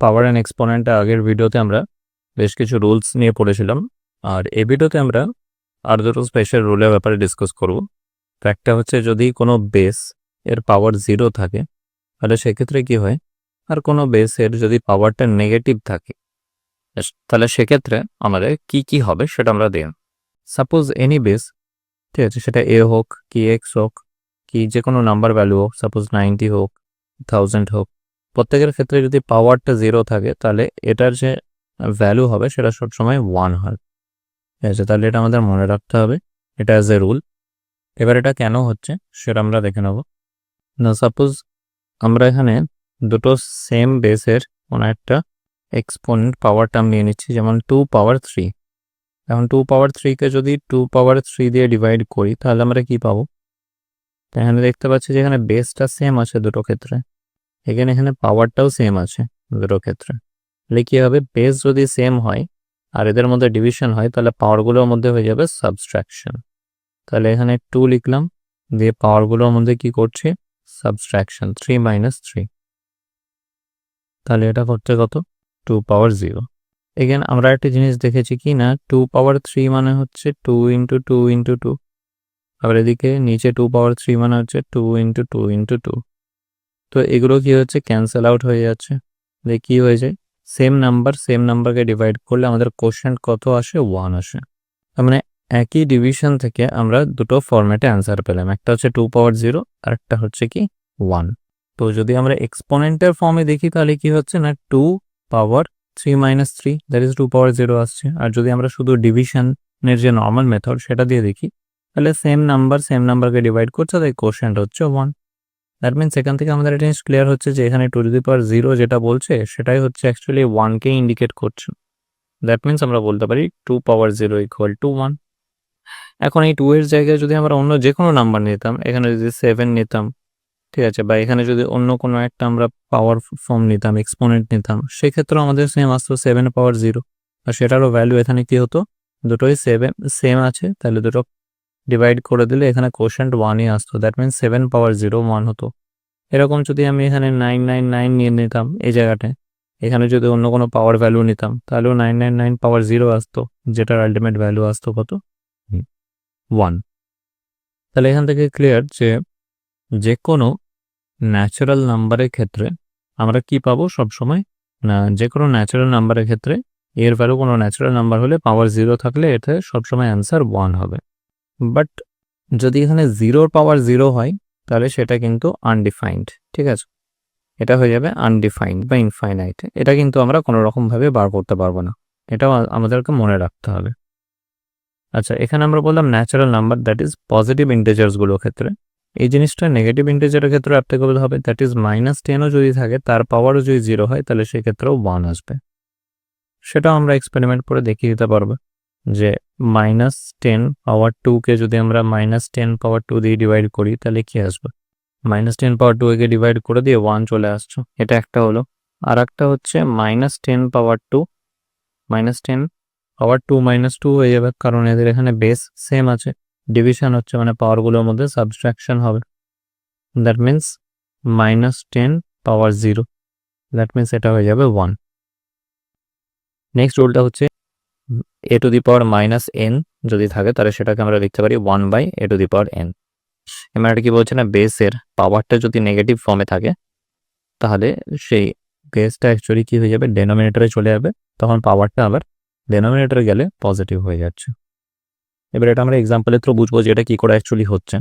Power and এক্সপোনেন্টে আগের ভিডিওতে আমরা বেশ কিছু রুলস নিয়ে পড়েছিলাম, আর এই ভিডিওতে আমরা আর দুটো স্পেশাল রুলের ব্যাপারে ডিসকাস করব। তো একটা হচ্ছে যদি কোনো বেস এর পাওয়ার 0 থাকে তাহলে সেক্ষেত্রে কি হয়, আর কোনো বেসের যদি পাওয়ারটা নেগেটিভ থাকে তাহলে সেক্ষেত্রে আমাদের কি কি হবে সেটা আমরা দেখব। সাপোজ এনি বেস, ঠিক আছে, সেটা এ হোক কি এক্স হোক কি যে কোনো নাম্বার ভ্যালু হোক, সাপোজ 90 হোক 1000 হোক, প্রত্যেকের ক্ষেত্রে যদি পাওয়ারটা 0 থাকে তাহলে এটার যে ভ্যালু হবে সেটা সবসময় 1 হয়। ঠিক আছে, তাহলে এটা আমাদের মনে রাখতে হবে, এটা অ্যাজ এ রুল। এবার এটা কেন হচ্ছে সেটা আমরা দেখে নেব। না, সাপোজ আমরা এখানে দুটো সেম বেসের কোনো একটা এক্সপোনেন্ট পাওয়ার টার্ম নিয়ে নিচ্ছি, যেমন 2 পাওয়ার 3। এখন 2 পাওয়ার 3কে যদি 2 পাওয়ার 3 দিয়ে ডিভাইড করি তাহলে আমরা কি পাবো? এখানে দেখতে পাচ্ছি যে এখানে বেসটা সেম আছে দুটো ক্ষেত্রে, এখানে পাওয়ারটাও সেম আছে দুটো ক্ষেত্রে। তাহলে কি হবে, বেস যদি সেম হয় আর এদের মধ্যে ডিভিশন হয় তাহলে পাওয়ারগুলোর মধ্যে হয়ে যাবে সাবট্রাকশন। তাহলে এখানে 2 লিখলাম, দিয়ে পাওয়ারগুলোর মধ্যে কি করছে, সাবট্রাকশন, 3 - 3। তাহলে এটা করতে কত, 2 পাওয়ার 0। এখানে আমরা একটা জিনিস দেখেছি কি না, 2 পাওয়ার 3 মানে হচ্ছে 2 × 2 × 2। আবার এদিকে নিচে 2 পাওয়ার 3 মানে হচ্ছে 2 × 2 × 2। তো এগুলো কি হচ্ছে, ক্যান্সেল আউট হয়ে যাচ্ছে। দিয়ে কি হয়ে যায়, সেম নাম্বারকে ডিভাইড করলে আমাদের কোশ্চেন্ট কত আসে, 1 আসে। তার মানে একই ডিভিশন থেকে আমরা দুটো ফরম্যাটে অ্যান্সার পেলাম, একটা হচ্ছে 2 পাওয়ার 0 আর একটা হচ্ছে কি 1। তো যদি আমরা এক্সপোনেন্টের ফর্মে দেখি তাহলে কি হচ্ছে না, 2 পাওয়ার 3 - 3 দ্যাট ইজ 2 পাওয়ার 0 আসছে। আর যদি আমরা শুধু ডিভিশনের যে নর্মাল মেথড সেটা দিয়ে দেখি তাহলে সেম নাম্বারকে ডিভাইড করছে, তাই কোশ্চেন্ট হচ্ছে 1। দ্যাট মিনস এখান থেকে আমাদের একটা জিনিস ক্লিয়ার হচ্ছে যে এখানে 2 পাওয়ার 0 যেটা বলছে সেটাই হচ্ছে অ্যাকচুয়ালি 1কে ইন্ডিকেট করছে। দ্যাট মিনস আমরা বলতে পারি 2 পাওয়ার 0 = 1। এখন এই 2 এর জায়গায় যদি আমরা অন্য যে কোনো নাম্বার নিতাম, এখানে যদি 7 নিতাম, ঠিক আছে, বা এখানে যদি অন্য কোনো একটা আমরা পাওয়ার ফর্ম নিতাম, এক্সপোনেন্ট নিতাম, সেক্ষেত্রেও আমাদের সেম আসতো 7 পাওয়ার 0। আর সেটারও ভ্যালু এখানে কি হতো, দুটোই সেম আছে, তাহলে দুটো ডিভাইড করে দিলে এখানে কোশ্চেন্ট 1ই আসতো। দ্যাট মিনস 7 পাওয়ার 0 1 হতো। এরকম যদি আমি এখানে 999 নিয়ে নিতাম এই জায়গাটায়, এখানে যদি অন্য কোনো পাওয়ার ভ্যালু নিতাম তাহলেও 999 পাওয়ার 0 আসতো, যেটার আলটিমেট ভ্যালু আসতো কত, 1। তাহলে এখান থেকে ক্লিয়ার যে কোনো ন্যাচারাল নাম্বারের ক্ষেত্রে আমরা কি পাবো সবসময়, না যে কোনো ন্যাচারাল নাম্বারের ক্ষেত্রে এর ভ্যালু কোনো ন্যাচারাল নাম্বার হলে পাওয়ার 0 থাকলে এতে সবসময় অ্যান্সার 1 হবে। বাট যদি এখানে 0 পাওয়ার 0 হয় তাহলে সেটা কিন্তু আনডিফাইন্ড, ঠিক আছে, এটা হয়ে যাবে আনডিফাইন্ড বা ইনফাইনাইট। এটা কিন্তু আমরা কোনো রকমভাবে বার করতে পারবো না, এটাও আমাদেরকে মনে রাখতে হবে। আচ্ছা, এখানে আমরা বললাম natural number, that is positive ইন্টিজার্সগুলোর ক্ষেত্রে। এই জিনিসটা নেগেটিভ ইন্টিজারের ক্ষেত্রে অ্যাপ্লিকেবল হবে, দ্যাট ইজ -10ও যদি থাকে তার পাওয়ারও যদি 0 হয় তাহলে সেক্ষেত্রেও 1 আসবে। সেটাও আমরা এক্সপেরিমেন্ট করে দেখিয়ে দিতে পারবো যে -10 পাওয়ার 2কে যদি আমরা -10 পাওয়ার 2 দিয়ে ডিভাইড করি তাহলে কি আসবে, -10 পাওয়ার 2 কে ডিভাইড করে দিয়ে 1 চলে আসছে, এটা একটা হলো। আর একটা হচ্ছে -10 পাওয়ার 2, -10 পাওয়ার 2 -2 হয়ে যাবে, কারণ এদের এখানে বেস সেম আছে, ডিভিশন হচ্ছে মানে পাওয়ারগুলোর মধ্যে সাবট্রাকশন হবে। That means -10 power 0, that means এটা হয়ে যাবে 1। নেক্সট রুলটা হচ্ছে a⁻n যদি থাকে তাহলে সেটাকে আমরা লিখতে পারি 1/a⁻n। এবার এটা কি বলছে না, বেসের পাওয়ারটা যদি নেগেটিভ ফর্মে থাকে তাহলে সেই বেসটা অ্যাকচুয়ালি কি হয়ে যাবে, ডেনোমিনেটরে চলে যাবে, তখন পাওয়ারটা আবার ডেনোমিনেটরে গেলে পজিটিভ হয়ে যাচ্ছে। এবার এটা আমরা এক্সাম্পলের থ্রু বুঝবো যে এটা কি করে অ্যাকচুয়ালি হচ্ছে।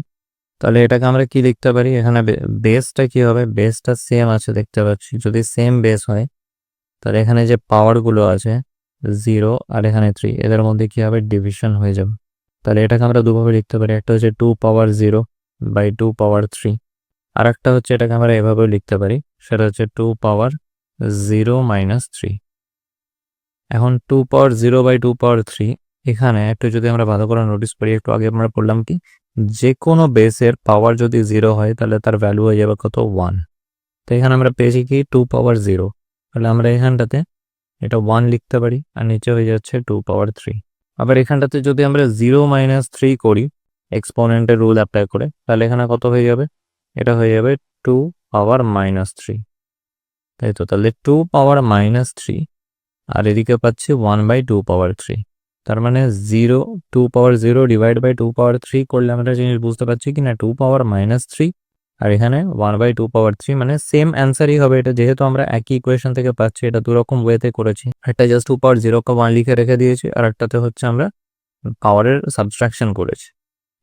তাহলে এটাকে আমরা কি লিখতে পারি, এখানে বেসটা কি হবে, বেসটা সেম আছে দেখতে পাচ্ছি, যদি সেম বেস হয় তাহলে এখানে যে পাওয়ারগুলো আছে 0 আর এখানে 3, এদের মধ্যে কি হবে, ডিভিশন হয়ে যাবে। তাহলে এটাকে আমরা দুভাবে লিখতে পারি, একটা হচ্ছে 2 পাওয়ার 0/2 পাওয়ার 3, আর একটা হচ্ছে এটাকে আমরা এভাবেও লিখতে পারি, সেটা হচ্ছে 2 পাওয়ার 0 - 3। এখন 2 পাওয়ার 0/2 পাওয়ার 3, এখানে একটু যদি আমরা ভালো করে নোটিস করি, একটু আগে আমরা বললাম কি, যে কোনো বেসের পাওয়ার যদি 0 হয় তাহলে তার ভ্যালু হয়ে যাবে কত, 1। তো এখানে আমরা পেয়েছি কি 2 পাওয়ার 0, তাহলে আমরা এখানটাতে এটা 1 লিখতে পারি, আর নিচে হয়ে যাচ্ছে 2 পাওয়ার 3। আবার এখানটাতে যদি আমরা 0 - 3 করি এক্সপোনেন্টের রুল অ্যাপ্লাই করে, তাহলে এখানে কত হয়ে যাবে, এটা হয়ে যাবে 2 পাওয়ার -3। তাই তো, তাহলে 2 পাওয়ার -3 আর এদিকে পাচ্ছি 1/2 পাওয়ার 3। তার মানে 2 পাওয়ার 0 ডিভাইড বাই 2 পাওয়ার 3 করলে আমরা জিনিস বুঝতে পারছি কি না, 2 পাওয়ার -3 আর এখানে 1/2 পাওয়ার 3, মানে সেম অ্যান্সারই হবে এটা, যেহেতু আমরা একই ইকুয়েশন থেকে পাচ্ছি। এটা দুরকম ওয়েতে করেছি, একটা জাস্ট 2 পাওয়ার 0 কে 1 লিখে রেখে দিয়েছি, আর একটাতে হচ্ছে আমরা পাওয়ারের সাবট্রাকশন করেছি।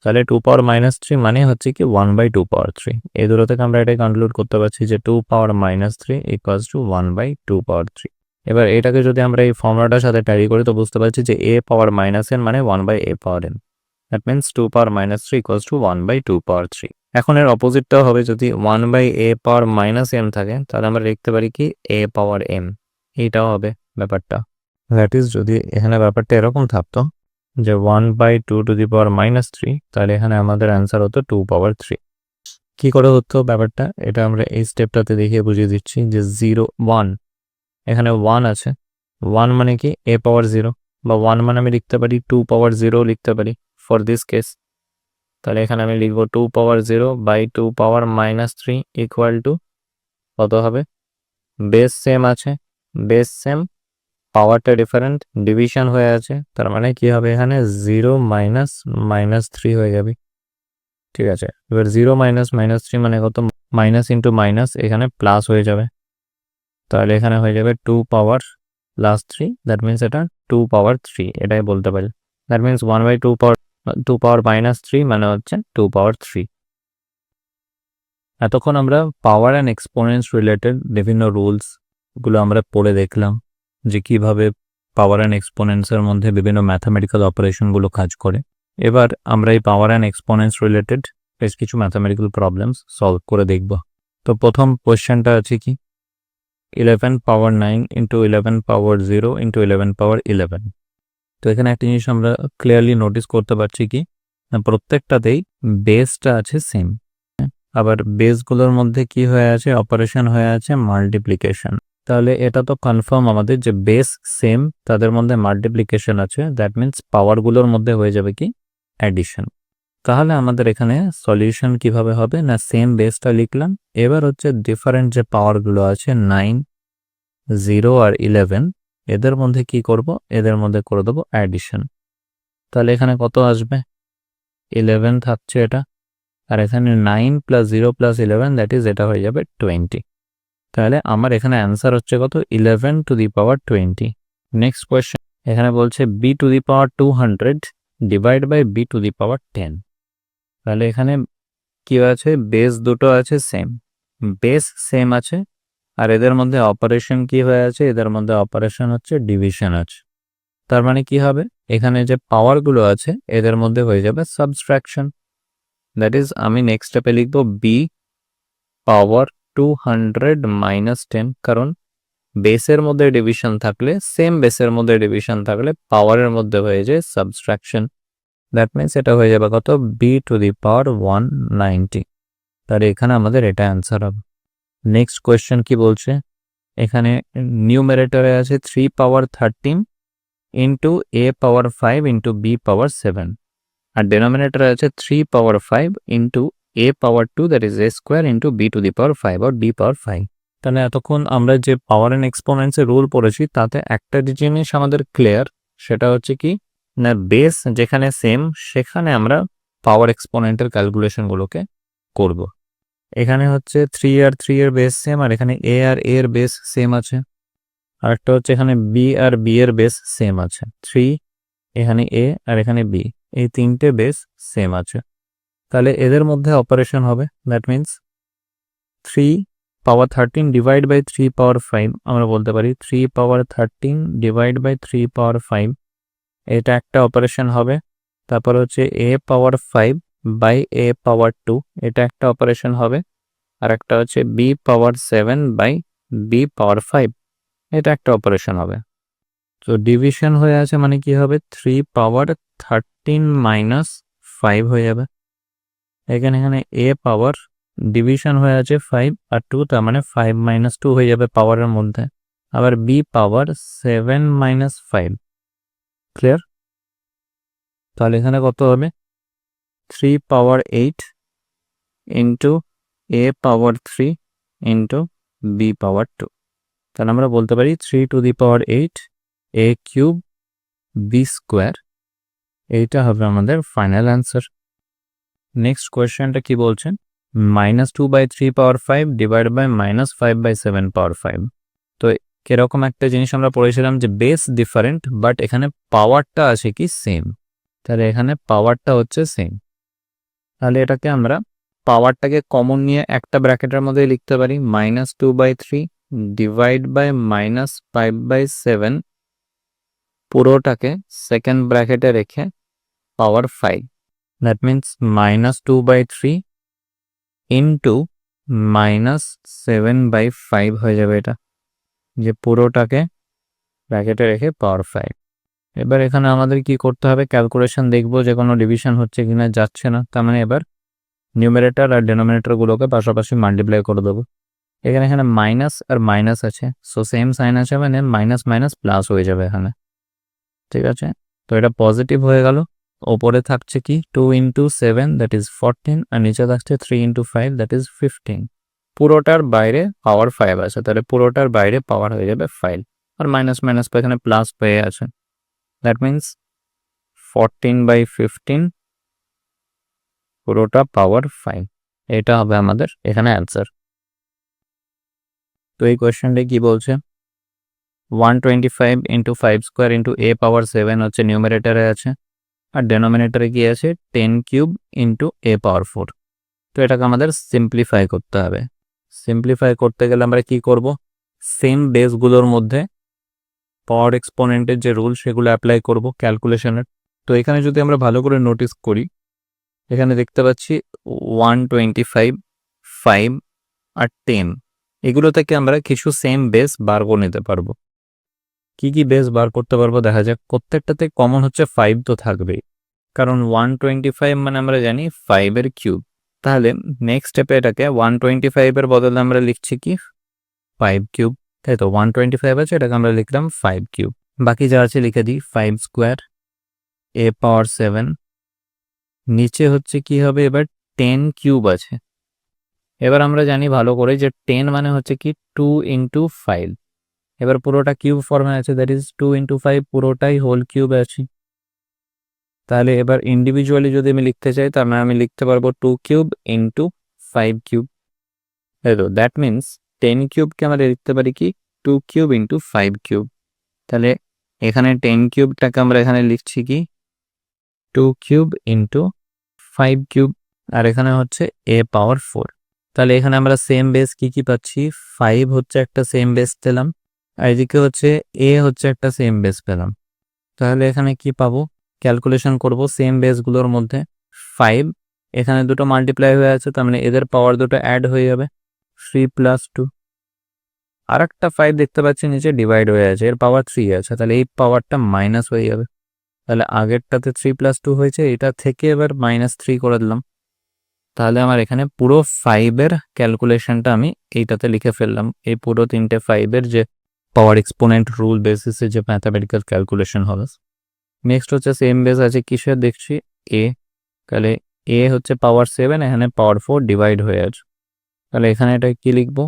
তাহলে 2 পাওয়ার -3 মানে হচ্ছে কি 1/2 পাওয়ার 3। এই দুটো থেকে আমরা এটাই কনক্লুড করতে পারছি যে 2 পাওয়ার -3 ইকুয়ালস টু 1/2 পাওয়ার 3। এবার এটাকে যদি আমরা এই ফর্মুলাটার সাথে ট্যালি করি তো বুঝতে পারছি যে a পাওয়ার -n মানে 1/a power n। That means 2 power -3 equals to 1/2 পাওয়ার 3। এখন এর অপোজিটটাও হবে, যদি 1/a পাওয়ার -m থাকে তাহলে আমরা লিখতে পারি কি a পাওয়ার m। এইটাও হবে ব্যাপারটা। দ্যাট ইজ যদি এখানে ব্যাপারটা এরকম থাকতো যে 1/2 টু দি পাওয়ার -3, তাহলে এখানে আমাদের অ্যান্সার হতো 2 পাওয়ার 3। কি করে হতো ব্যাপারটা, এটা আমরা এই স্টেপটাতে দেখিয়ে বুঝিয়ে দিচ্ছি যে 0 1, এখানে 1 আছে, 1 মানে কি a পাওয়ার 0, বা 1 মানে আমি লিখতে পারি 2 পাওয়ার 0 লিখতে পারি ফর দিস কেস। তাহলে এখানে আমি লিখবো 2 পাওয়ার 0 বাই 2 পাওয়ার -3 ইকুয়াল টু কত হবে, বেস সেম আছে, বেস সেম, পাওয়ারটা ডিফারেন্ট, ডিভিশন হয়ে আছে, তার মানে কি হবে এখানে 0 মাইনাস -3 হয়ে যাবে। ঠিক আছে, এবার 0 মাইনাস -3 মানে কত, মাইনাস ইন্টু মাইনাস এখানে প্লাস হয়ে যাবে, তাহলে এখানে হয়ে যাবে 2 পাওয়ার +3, দ্যাট মিনস এটা 2 পাওয়ার 3, এটাই বলতে পারি। দ্যাট মিনস 1/2 পাওয়ার 2 পাওয়ার -3 মানে হচ্ছে 2 পাওয়ার 3। এতক্ষণ আমরা পাওয়ার অ্যান্ড এক্সপোনেন্টস রিলেটেড বিভিন্ন রুলসগুলো আমরা পড়ে দেখলাম যে কিভাবে পাওয়ার অ্যান্ড এক্সপোনেন্টসের মধ্যে বিভিন্ন ম্যাথামেটিক্যাল অপারেশনগুলো কাজ করে। এবার আমরা এই পাওয়ার অ্যান্ড এক্সপোনেন্টস রিলেটেড বেশ কিছু ম্যাথামেটিক্যাল প্রবলেমস সলভ করে দেখব। তো প্রথম কোয়েশ্চেনটা আছে কি 11 পাওয়ার 9 ইন্টু 11 পাওয়ার 0 ইন্টু 11 পাওয়ার 11। তো এখানে একটা জিনিস আমরা ক্লিয়ারলি নোটিস করতে পারছি কি প্রত্যেকটাতেই বেসটা আছে সেম, আবার বেসগুলোর মধ্যে কি হয়ে আছে, অপারেশন হয়ে আছে মাল্টিপ্লিকেশন। তাহলে এটা তো কনফার্ম আমাদের যে বেস সেম, তাদের মধ্যে মাল্টিপ্লিকেশন আছে, দ্যাট মিনস পাওয়ারগুলোর মধ্যে হয়ে যাবে কি অ্যাডিশন। তাহলে আমাদের এখানে সলিউশন কিভাবে হবে না, সেম বেসটা লিখলাম, এবার হচ্ছে ডিফারেন্ট যে পাওয়ারগুলো আছে 9 0 আর 11, এদের মধ্যে কি করব, এদের মধ্যে করে দেবো অ্যাডিশন। তাহলে এখানে কত আসবে, 11 থাকছে এটা, আর এখানে 9 + 0 + 11, দ্যাট ইজ এটা হয়ে যাবে 20। তাহলে আমার এখানে অ্যান্সার হচ্ছে কত, 11 to the power 20। Next question, এখানে বলছে b to the power 200 divide by b to the power 10। তাহলে এখানে কি আছে, বেস দুটো আছে সেম, বেস সেম আছে, আর এদের মধ্যে অপারেশন কি হয়ে আছে, এদের মধ্যে অপারেশন হচ্ছে ডিভিশন আছে। তার মানে কি হবে, এখানে যে পাওয়ারগুলো আছে এদের মধ্যে হয়ে যাবে সাবট্রাকশন। দ্যাট ইজ আমি নেক্সট স্টেপে লিখব b পাওয়ার 200 - 10, কারণ বেসের মধ্যে ডিভিশন থাকলে, সেম বেসের মধ্যে ডিভিশন থাকলে পাওয়ারের মধ্যে হয়ে যায় সাবট্রাকশন। দ্যাট মিনস এটা হয়ে যাবে কত, b টু দি পাওয়ার 190। তাহলে এখানে আমাদের এটা অ্যান্সার হবে। নেক্সট কোয়েশ্চেন কি বলছে, এখানে নিউমারেটরে আছে 3 power 13 into a power 5 into b power 7, আর ডেনোমিনেটরে আছে 3 power 5 into a power 2, that is a square into b to the power 5 আর b পাওয়ার 5। তাহলে এতক্ষণ আমরা যে পাওয়ার অ্যান্ড এক্সপোনেন্টসের রুল পড়েছি তাতে একটা জিনিস আমাদের ক্লিয়ার, সেটা হচ্ছে কি না বেস যেখানে সেম সেখানে আমরা পাওয়ার এক্সপোনেন্টের ক্যালকুলেশনগুলোকে করব। এখানে হচ্ছে 3 আর 3 এর বেস সেম, আর এখানে a আর a এর বেস সেম আছে, আর একটা হচ্ছে এখানে b আর b এর বেস সেম আছে। 3, এখানে a আর এখানে b, এই তিনটে বেস সেম আছে, তাহলে এদের মধ্যে অপারেশন হবে। That means 3 power 13 divide by 3 power 5, আমরা বলতে পারি 3 পাওয়ার 13 ডিভাইড বাই 3 পাওয়ার 5, এটা একটা অপারেশন হবে। তারপর হচ্ছে a power 5 by a power 2, এটা একটা অপারেশন হবে। আর একটা হচ্ছে b power 7 by b power 5, এটা একটা অপারেশন হবে। তো ডিভিশন হয়ে আছে মানে কি হবে, 3 পাওয়ার 13 মাইনাস 5 হয়ে যাবে। এখানে a পাওয়ার ডিভিশন হয়ে আছে 5 আর 2, তার মানে 5 মাইনাস 2 হয়ে যাবে পাওয়ারের মধ্যে। আবার b পাওয়ার 7 মাইনাস 5, ক্লিয়ার? তাহলে এখানে কত হবে, 3 পাওয়ার 8 into a power 3 into b পাওয়ার 2। তাহলে আমরা বলতে পারি 3 two the power 8 a cube b square, এইটা হবে আমাদের ফাইনাল অ্যান্সার। নেক্সট কোয়েশ্চেনটা কি বলছেন, -2/3 পাওয়ার 5 ডিভাইড বাই -5/7 পাওয়ার 5। তো কিরকম একটা জিনিস আমরা পড়েছিলাম যে বেস ডিফারেন্ট বাট এখানে পাওয়ারটা আছে কি সেম, তাহলে এখানে পাওয়ারটা হচ্ছে সেম। তাহলে এটাকে আমরা পাওয়ারটাকে কমন নিয়ে একটা ব্র্যাকেটের মধ্যে লিখতে পারি, -2/3 ডিভাইড বাই -5/7, পুরোটাকে সেকেন্ড ব্র্যাকেটে রেখে পাওয়ার 5। দ্যাট মিন্স -2/3 ইন্টু -7/5 হয়ে যাবে এটা, যে পুরোটাকে ব্র্যাকেটে রেখে পাওয়ার 5। এবার এখানে আমাদের কি করতে হবে, ক্যালকুলেশন দেখবো যে কোনো ডিভিশন হচ্ছে কিনা, যাচ্ছে না, তার মানে এবার নিউমারেটর আর ডেনোমিনেটরগুলোকে পাশাপাশি মাল্টিপ্লাই করে দেবো। এখানে মাইনাস আর মাইনাস আছে, সো সেম সাইন আছে, মানে মাইনাস মাইনাস প্লাস হয়ে যাবে এখানে, ঠিক আছে। তো এটা পজিটিভ হয়ে গেল। ওপরে থাকছে কি 2 × 7 দ্যাট ইজ 14, আর নিচে থাকছে 3 × 5 দ্যাট ইজ 15। পুরোটার বাইরে পাওয়ার 5 আছে, তাহলে পুরোটার বাইরে পাওয়ার হয়ে যাবে 5, আর মাইনাস মাইনাস এখানে প্লাস হয়ে আছে। দ্যাট মিন্স 14/15 পুরোটা পাওয়ার 5, এটা হবে আমাদের এখানে অ্যান্সার। তো এই কোয়েশ্চেনটা কি বলছে, 125 × 5 স্কোয়ার × a পাওয়ার 7 হচ্ছে নিউমারেটরে আছে, আর ডেনোমিনেটরে কি আছে 10 কিউব × a পাওয়ার 4। তো এটাকে আমাদের সিম্পলিফাই করতে হবে। সিম্পলিফাই করতে গেলে আমরা কি করব, সেম বেসগুলোর মধ্যে পাওয়ার এক্সপোনেন্টের যে রুল সেগুলো অ্যাপ্লাই করব ক্যালকুলেশনের। তো এখানে যদি আমরা ভালো করে নোটিস করি, এখানে দেখতে পাচ্ছি 125, 5 আর 10, এগুলো থেকে আমরা কিছু সেম বেস বার করে নিতে পারবো। কি কি বেস বার করতে পারবো দেখা যাক। প্রত্যেকটাতে কমন হচ্ছে 5 তো থাকবেই, কারণ 125 মানে আমরা জানি 5 এর কিউব। তাহলে নেক্সট স্টেপে এটাকে 125 এর বদলে আমরা লিখছি কি 5 কিউব, তাই তো 125 আছে, এটাকে আমরা লিখলাম 5 কিউব। বাকি যা আছে লিখে দিই 5 স্কোয়ার a পাওয়ার 7, নিচে হচ্ছে কি হবে এবার 10 কিউব আছে। এবার আমরা জানি ভালো করে যে 10 মানে হচ্ছে কি 2 × 5, এবার পুরোটা কিউব ফর্মে আছে, দ্যাট ইজ 2 × 5 পুরোটাই হোল কিউবে আছে। তাহলে এবার ইন্ডিভিজুয়ালি যদি আমি লিখতে চাই, তার মানে আমি লিখতে পারবো 2 কিউব × 5 কিউব। তো দ্যাট মিন্স 10 কিউবকে আমরা লিখতে পারি কি 2 কিউব × 5 কিউব। তাহলে এখানে 10 কিউবটাকে আমরা এখানে লিখছি কি 2 কিউব × 5 কিউব, আর এখানে হচ্ছে a পাওয়ার 4। তাহলে এখানে আমরা সেম বেস কি কি পাচ্ছি, 5 হচ্ছে একটা সেম বেস পেলাম, আর এদিকে হচ্ছে a হচ্ছে একটা সেম বেস পেলাম। তাহলে এখানে কি পাবো, ক্যালকুলেশন করব সেম বেসগুলোর মধ্যে 5, এখানে দুটো মাল্টিপ্লাই হয়ে আছে, তার মানে এদের পাওয়ার দুটো অ্যাড হয়ে যাবে 3 + 2, আর একটা 5 দেখতে পাচ্ছি নিচে ডিভাইড হয়ে আছে, এর পাওয়ার 3 আছে, তাহলে এই পাওয়ারটা মাইনাস হয়ে যাবে। তাহলে আগেরটাতে 3 + 2 হয়েছে, এটা থেকে এবার -3 করে দিলাম। তাহলে আমার এখানে পুরো 5 এর ক্যালকুলেশনটা আমি এইটাতে লিখে ফেললাম, এই পুরো 3টে 5 এর যে পাওয়ার এক্সপোনেন্ট রুল বেসিসে যে ম্যাথামেটিক্যাল ক্যালকুলেশন হবে। নেক্সট হচ্ছে সেম বেস আছে কিসের দেখছি a, তাহলে a হচ্ছে পাওয়ার 7, এখানে পাওয়ার 4 ডিভাইড হয়ে আছে, তাহলে এখানে এটা কি লিখবো,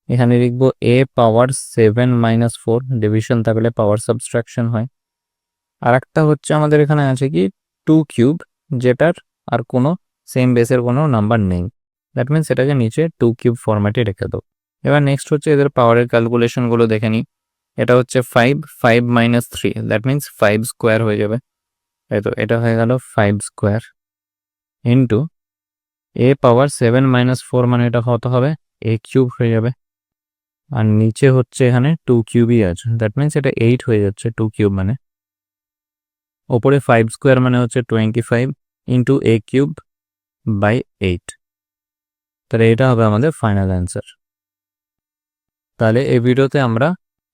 এখানে লিখবো a পাওয়ার 7 - 4, ডিভিশন থাকলে পাওয়ার সাবট্রাকশন হয়। আর একটা হচ্ছে আমাদের এখানে আছে কি 2 কিউব, যেটার আর কোনো সেম বেসের কোনো নাম্বার নেই, দ্যাট মিনস এটাকে নিচে 2 কিউব ফরম্যাটে রেখে দাও। এবার নেক্সট হচ্ছে এদের পাওয়ারের ক্যালকুলেশনগুলো দেখে নিই। এটা হচ্ছে 5 - 3, দ্যাট মিনস 5 স্কোয়ার হয়ে যাবে, তাই তো এটা হয়ে গেল 5 স্কোয়ার ইন্টু a পাওয়ার 7 - 4, মানে এটা কত হবে a কিউব হয়ে যাবে, আর নিচে হচ্ছে এখানে 2 কিউবই আছে, দ্যাট মিনস এটা 8 হয়ে যাচ্ছে 2 কিউব মানে। ওপরে 5 স্কোয়ার মানে হচ্ছে 25 ইন্টু a কিউব বাই 8, তাহলে এটা হবে আমাদের ফাইনাল অ্যান্সার। তাহলে এই ভিডিওতে আমরা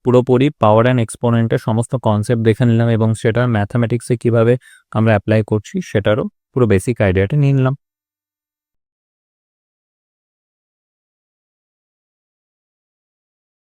পুরোপুরি পাওয়ার অ্যান্ড এক্সপোনেন্টের সমস্ত কনসেপ্ট দেখে নিলাম এবং সেটার ম্যাথামেটিক্সে কিভাবে আমরা অ্যাপ্লাই করছি সেটারও পুরো বেসিক আইডিয়াটা নিয়ে নিলাম।